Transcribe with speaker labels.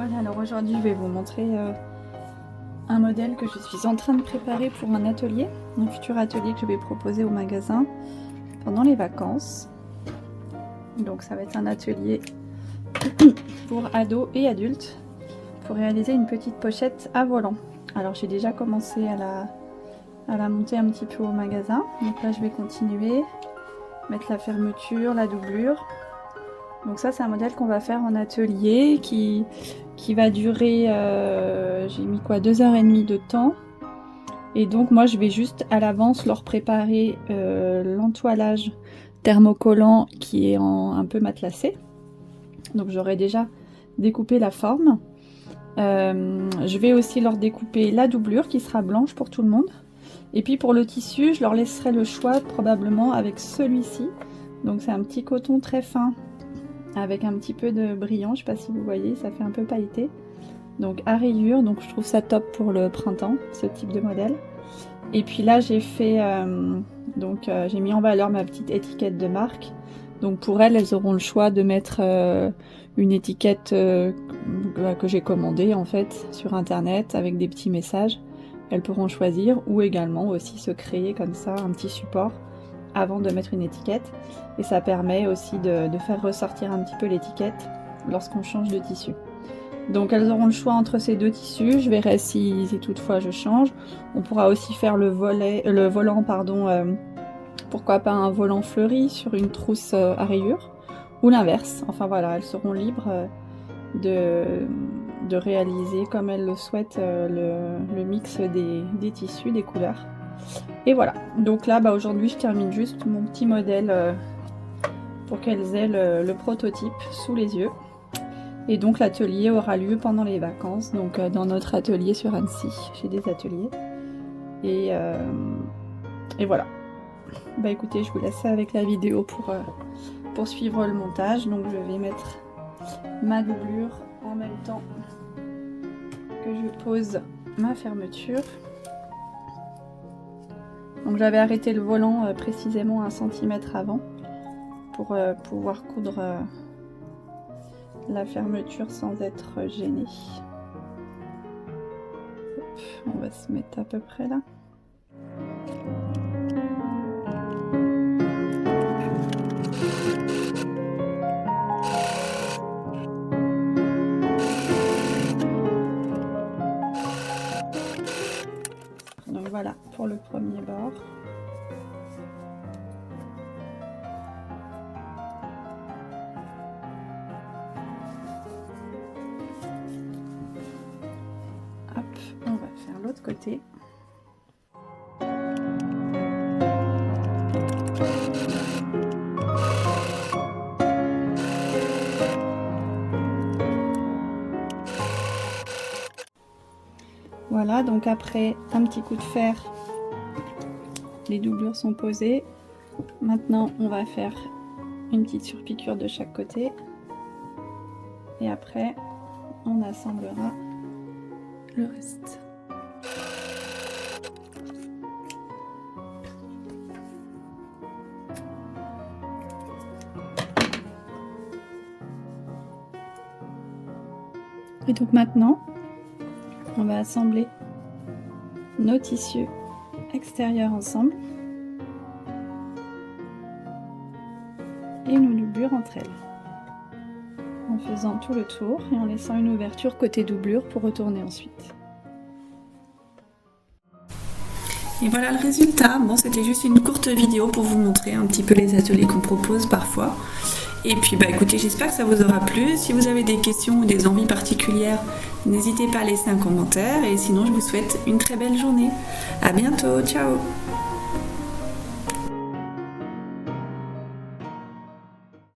Speaker 1: Voilà, alors aujourd'hui je vais vous montrer un modèle que je suis en train de préparer pour un atelier, un futur atelier que je vais proposer au magasin pendant les vacances. Donc ça va être un atelier pour ados et adultes pour réaliser une petite pochette à volant. Alors j'ai déjà commencé à la monter un petit peu au magasin, donc là je vais continuer, mettre la fermeture, la doublure. Donc ça c'est un modèle qu'on va faire en atelier qui va durer, j'ai mis quoi, 2h30 de temps. Et donc moi je vais juste à l'avance leur préparer l'entoilage thermocollant qui est un peu matelassé. Donc j'aurai déjà découpé la forme. Je vais aussi leur découper la doublure qui sera blanche pour tout le monde. Et puis pour le tissu, je leur laisserai le choix probablement avec celui-ci. Donc c'est un petit coton très fin avec un petit peu de brillant, je sais pas si vous voyez, ça fait un peu pailleté. Donc à rayures, donc je trouve ça top pour le printemps, ce type de modèle. Et puis là j'ai fait, j'ai mis en valeur ma petite étiquette de marque. Donc pour elles auront le choix de mettre une étiquette que j'ai commandée en fait sur internet avec des petits messages. Elles pourront choisir ou également aussi se créer comme ça un petit support avant de mettre une étiquette. Et ça permet aussi de faire ressortir un petit peu l'étiquette lorsqu'on change de tissu. Donc elles auront le choix entre ces deux tissus. Je verrai si toutefois je change. On pourra aussi faire le volant, pourquoi pas un volant fleuri sur une trousse à rayures ou l'inverse. Enfin voilà, elles seront libres de réaliser comme elles le souhaitent le mix des tissus, des couleurs. Et voilà, donc là aujourd'hui je termine juste mon petit modèle pour qu'elles aient le prototype sous les yeux. Et donc l'atelier aura lieu pendant les vacances, donc dans notre atelier sur Annecy, j'ai des ateliers. Et voilà. Bah écoutez, je vous laisse avec la vidéo pour suivre le montage. Donc je vais mettre ma doublure en même temps que je pose ma fermeture. Donc j'avais arrêté le volant précisément 1 cm avant pour pouvoir coudre la fermeture sans être gênée. Hop, on va se mettre à peu près là. Donc voilà pour le premier bord. Hop, on va faire l'autre côté. Voilà, donc après un petit coup de fer, les doublures sont posées. Maintenant, on va faire une petite surpiqûre de chaque côté. Et après, on assemblera le reste. Et donc maintenant, on va assembler nos tissus extérieurs ensemble et nos doublures entre elles, en faisant tout le tour et en laissant une ouverture côté doublure pour retourner ensuite. Et voilà le résultat. Bon, c'était juste une courte vidéo pour vous montrer un petit peu les ateliers qu'on propose parfois. Et puis bah écoutez, j'espère que ça vous aura plu. Si vous avez des questions ou des envies particulières, n'hésitez pas à laisser un commentaire. Et sinon, je vous souhaite une très belle journée. À bientôt, ciao!